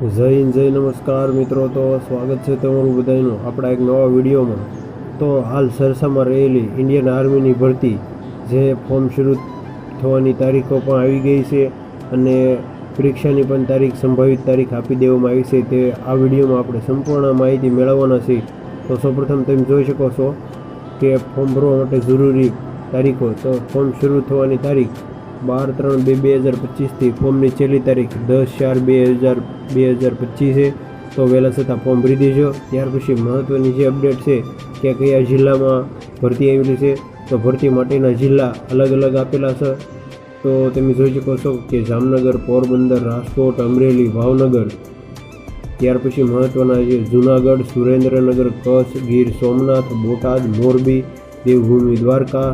જય હિન્દ, જય નમસ્કાર મિત્રો. તો સ્વાગત છે તમારું બધાનું આપણા એક નવા વિડીયોમાં. તો હાલ સરસામાં રહેલી ઇન્ડિયન આર્મીની ભરતી જે ફોર્મ શરૂ થવાની તારીખો પણ આવી ગઈ છે અને પરીક્ષાની પણ સંભવિત તારીખ આપી દેવામાં આવી છે. તે આ વિડીયોમાં આપણે સંપૂર્ણ માહિતી મેળવવાના છીએ. તો સૌપ્રથમ તમે જોઈ શકો છો કે ફોર્મ ભરવા માટે જરૂરી તારીખો. તો ફોર્મ શરૂ થવાની તારીખ 12/3/2025 ફોર્મની છેલ્લી તારીખ 10/4/2025 છે. તો વહેલા છતાં ફોર્મ ભરી દેજો. ત્યાર પછી મહત્ત્વની જે અપડેટ છે કે કયા જિલ્લામાં ભરતી આવેલી છે. તો ભરતી માટેના જિલ્લા અલગ અલગ આપેલા છે. તો તમે જોઈ શકો છો કે જામનગર, પોરબંદર, રાજકોટ, અમરેલી, ભાવનગર. ત્યાર પછી મહત્ત્વના જે જૂનાગઢ, સુરેન્દ્રનગર, કચ્છ, ગીર સોમનાથ, બોટાદ, મોરબી, દેવભૂમિ દ્વારકા,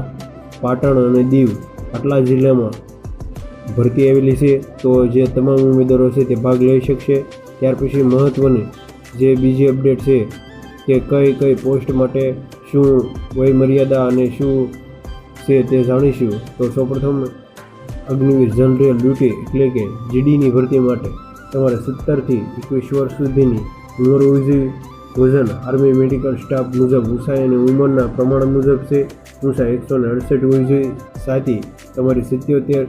પાટણ અને દીવ આટલા જિલ્લામાં ભરતી આવેલી છે. તો જે તમામ ઉમેદવારો છે તે ભાગ લઈ શકશે. ત્યાર પછી મહત્ત્વની જે બીજી અપડેટ છે કે કઈ કઈ પોસ્ટ માટે શું વયમર્યાદા અને શું છે તે જાણીશું. તો સૌપ્રથમ અગ્નિવીર જનરલ ડ્યુટી એટલે કે જીડીની ભરતી માટે તમારે 17થી 21 વર્ષ સુધીની ઉંમર હોવી જોઈએ. વજન આર્મી મેડિકલ સ્ટાફ મુજબ ઊંચાઈ અને ઉંમરના પ્રમાણ મુજબ છે. ઊંચાઈ 168 હોવી જોઈએ. છાતી તમારી 77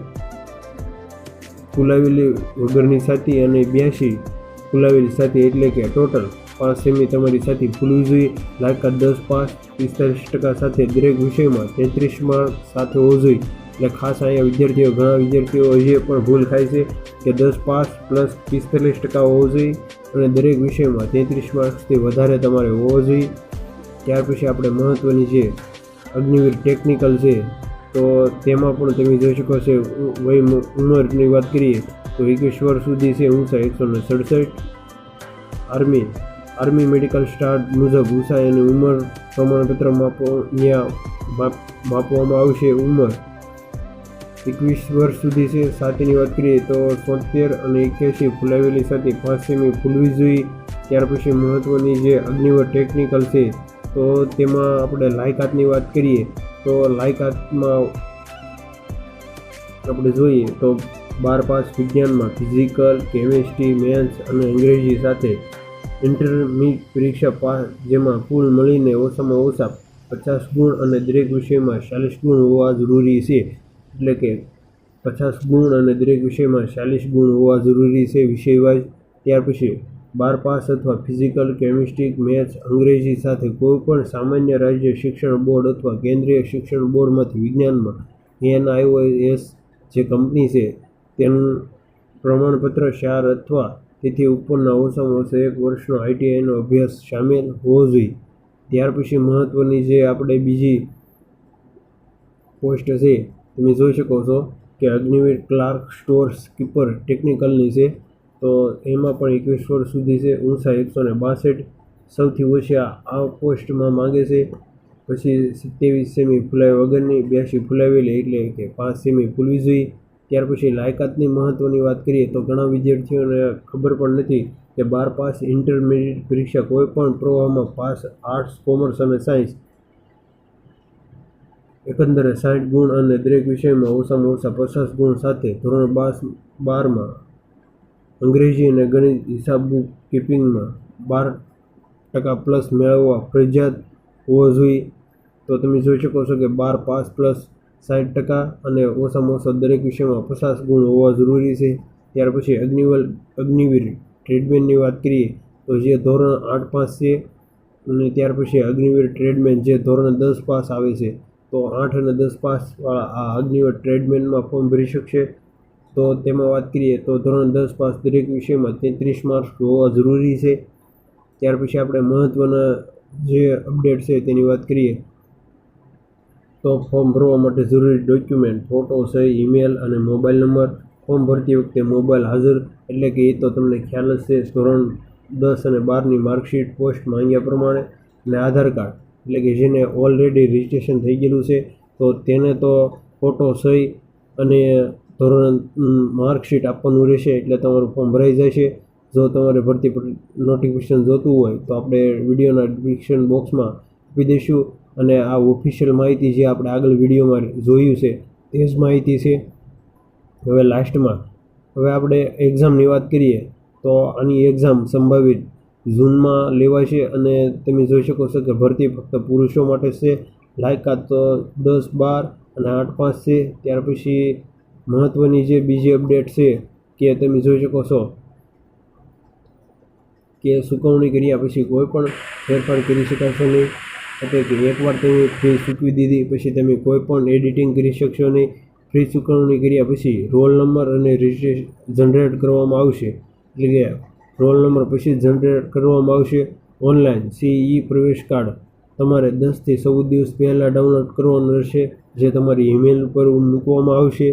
ફૂલાવેલી વગરની છાતી અને 82 ફૂલાવેલી છાતી એટલે કે ટોટલ 5 સેમી તમારી છાતી ફૂલવી જોઈએ. લાયકાત 10 પાસ 45% સાથે દરેક વિષયમાં 33 માર્ક સાથે હોવો જોઈએ. એટલે ખાસ અહીંયા ઘણા વિદ્યાર્થીઓ હજી પણ ભૂલ થાય છે કે 10 પાસ પ્લસ 45% હોવો જોઈએ અને દરેક વિષયમાં 33 માર્ક્સથી વધારે તમારે હોવો જોઈએ. ત્યાર પછી આપણે મહત્ત્વની જે અગ્નિવીર ટેકનિકલ છે તો તેમાં પણ તમે જોઈ શકો છો ઉંમરની વાત કરીએ તો 21 વર્ષ સુધી છે. ઊંચાઈ 167. આર્મી મેડિકલ સ્ટાફ મુજબ ઊંચાઈ અને ઉંમર પ્રમાણપત્ર માપવામાં આવશે. ઉંમર 21 વર્ષ સુધી છે. છાતીની વાત કરીએ તો 73 અને 81 ફૂલાવેલી છાતી 5 સેમી ફૂલવી જોઈએ. ત્યાર પછી મહત્ત્વની જે અગ્નિવીર ટેકનિકલ છે તો તેમાં આપણે લાયકાતની વાત કરીએ તો લાયકાતમાં આપણે જોઈએ તો 12 પાસ વિજ્ઞાનમાં ફિઝિકલ, કેમેસ્ટ્રી, મેથ્સ અને અંગ્રેજી સાથે ઇન્ટરમીડિયેટ પરીક્ષા પાસ જેમાં કુલ મળીને ઓછામાં ઓછા 50 ગુણ અને દરેક વિષયમાં 40 ગુણ હોવા જરૂરી છે. એટલે કે 50 ગુણ અને દરેક વિષયમાં 40 ગુણ હોવા જરૂરી છે વિષયવાઇઝ. ત્યાર પછી 12 પાસ અથવા ફિઝિકલ, કેમિસ્ટ્રી, મેથ્સ, અંગ્રેજી સાથે કોઈપણ સામાન્ય રાજ્ય શિક્ષણ બોર્ડ અથવા કેન્દ્રીય શિક્ષણ બોર્ડમાંથી વિજ્ઞાનમાં NIOS જે કંપની છે તેનું પ્રમાણપત્ર 4 અથવા તેથી ઉપરના ઓછામાં ઓછો 1 વર્ષનો ITIનો અભ્યાસ સામેલ હોવો જોઈએ. ત્યાર પછી મહત્ત્વની જે આપણે બીજી પોસ્ટ છે તમે જોઈ શકો છો કે અગ્નિવીર ક્લાર્ક સ્ટોર કીપર ટેકનિકલની છે. તો એમાં પણ 21 વર્ષ સુધી છે. ઊંચાઈ 162 સૌથી ઓછી આ પોસ્ટમાં માંગે છે. પછી 27 સેમી ફૂલાવ્યા વગરની 82 ફૂલાવેલી એટલે કે 5 સેમી ફૂલવી જોઈએ. ત્યાર પછી લાયકાતની મહત્ત્વની વાત કરીએ તો ઘણા વિદ્યાર્થીઓને ખબર પણ નથી કે 12 પાસ ઇન્ટરમીડિયેટ પરીક્ષા કોઈ પણ પ્રવાહમાં પાસ આર્ટ્સ, કોમર્સ અને સાયન્સ એકંદરે 60 ગુણ અને દરેક વિષયમાં ઓછામાં ઓછા 50 ગુણ સાથે ધોરણ 12માં અંગ્રેજી અને ગણિત હિસાબ બુક કીપિંગમાં 12% પ્લસ મેળવવા ફરજિયાત હોવો જોઈએ. તો તમે જોઈ શકો છો કે 12 પાસ પ્લસ 60% અને ઓછામાં ઓછા દરેક વિષયમાં 50 ગુણ હોવા જરૂરી છે. ત્યાર પછી અગ્નિવીર ટ્રેડમેનની વાત કરીએ તો જે ધોરણ 8 પાસ છે અને ત્યાર પછી અગ્નિવીર ટ્રેડમેન જે ધોરણ 10 પાસ આવે છે. તો 8 અને 10 પાસવાળા આ અગ્નિવીર ટ્રેડમેનમાં ફોર્મ ભરી શકશે. તો તેમાં વાત કરીએ તો ધોરણ 10 પાસ દરેક વિષયમાં 33 માર્ક્સ હોવા જરૂરી છે. ત્યાર પછી આપણે મહત્ત્વના જે અપડેટ છે તેની વાત કરીએ તો ફોર્મ ભરવા માટે જરૂરી ડોક્યુમેન્ટ ફોટો, સહી, ઈમેલ અને મોબાઈલ નંબર. ફોર્મ ભરતી વખતે મોબાઈલ હાજર એટલે કે એ તો તમને ખ્યાલ જ છે. ધોરણ 10 અને 12ની માર્કશીટ પોસ્ટ માંગ્યા પ્રમાણે અને આધાર કાર્ડ એટલે કે જેને ઓલરેડી રજિસ્ટ્રેશન થઈ ગયેલું છે તો તેને તો ફોટો, સહી અને ધોરણ માર્કશીટ આપવાનું રહેશે એટલે તમારું ફોર્મ ભરાઈ જશે. જો તમારે ભરતી નોટિફિકેશન જોતું હોય તો આપણે વિડીયોના ડિસ્ક્રિપ્શન બોક્સમાં આપી દઈશું અને આ ઓફિશિયલ માહિતી જે આપણે આગળ વિડીયોમાં જોયું છે તે જ માહિતી છે. હવે લાસ્ટમાં આપણે એક્ઝામની વાત કરીએ તો આની એક્ઝામ સંભવિત જૂનમાં લેવાશે અને તમે જોઈ શકો છો કે ભરતી ફક્ત પુરુષો માટે છે. લાયકાત 10-12 અને 8-5 છે. ત્યાર પછી મહત્ત્વની જે બીજી અપડેટ છે કે તમે જોઈ શકો છો કે ચૂકવણી કર્યા પછી કોઈ પણ ફેરફાર કરી શકાશે નહીં. એટલે કે એકવાર તમે ફી ચૂકવી દીધી પછી તમે કોઈ પણ એડિટિંગ કરી શકશો નહીં. ફ્રી ચૂકવણી કર્યા પછી રોલ નંબર અને રજિસ્ટ્રેશન જનરેટ કરવામાં આવશે. એટલે કે રોલ નંબર પછી જનરેટ કરવામાં આવશે. ઓનલાઈન CE પ્રવેશ કાર્ડ તમારે 10 થી 14 દિવસ પહેલાં ડાઉનલોડ કરવાનું રહેશે, જે તમારી ઈમેલ પર મૂકવામાં આવશે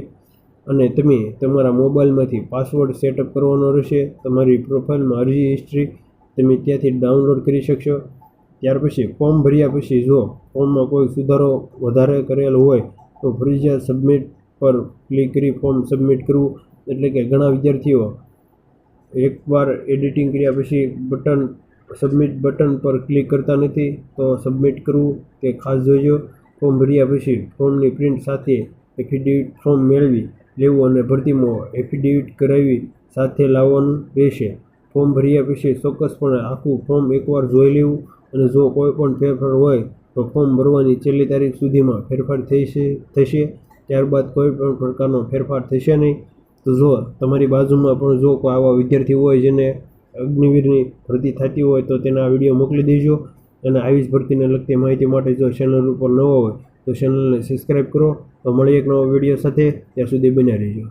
અને તમે તમારા મોબાઈલમાંથી પાસવર્ડ સેટઅપ કરવાનો રહેશે. તમારી પ્રોફાઇલમાં અરજી હિસ્ટ્રી તમે ત્યાંથી ડાઉનલોડ કરી શકશો. ત્યાર પછી ફોર્મ ભર્યા પછી જો ફોર્મમાં કોઈ સુધારો વધારે કરેલો હોય તો ફરજિયાત સબમિટ પર ક્લિક કરી ફોર્મ સબમિટ કરવું. એટલે કે ઘણા વિદ્યાર્થીઓ એકવાર એડિટિંગ કર્યા પછી સબમિટ બટન પર ક્લિક કરતા નથી, તો સબમિટ કરવું તે ખાસ જોઈજો. ફોર્મ ભર્યા પછી ફોર્મની પ્રિન્ટ સાથે એફિડેવિટ ફોર્મ મેળવી લેવું અને ભરતીમાં એફિડેવિટ કરાવી સાથે લાવવાનું રહેશે. ફોર્મ ભર્યા પછી ચોક્કસપણે આખું ફોર્મ એકવાર જોઈ લેવું અને જો કોઈ પણ ફેરફાર હોય તો ફોર્મ ભરવાની છેલ્લી તારીખ સુધીમાં ફેરફાર થશે. ત્યારબાદ કોઈ પણ પ્રકારનો ફેરફાર થશે નહીં. તો જો તમારી બાજુમાં પણ જો કોઈ આવા વિદ્યાર્થી હોય જેને અગ્નિવીરની ભરતી થતી હોય તો તેના વિડીયો મોકલી દેજો. અને આવી જ ભરતીને લગતી માહિતી માટે જો ચેનલ ઉપર નવો હોય તો ચેનલને સબસ્ક્રાઈબ કરો. તો મળીએ એક નવો વિડીયો સાથે, ત્યાં સુધી બન્યા રહેજો.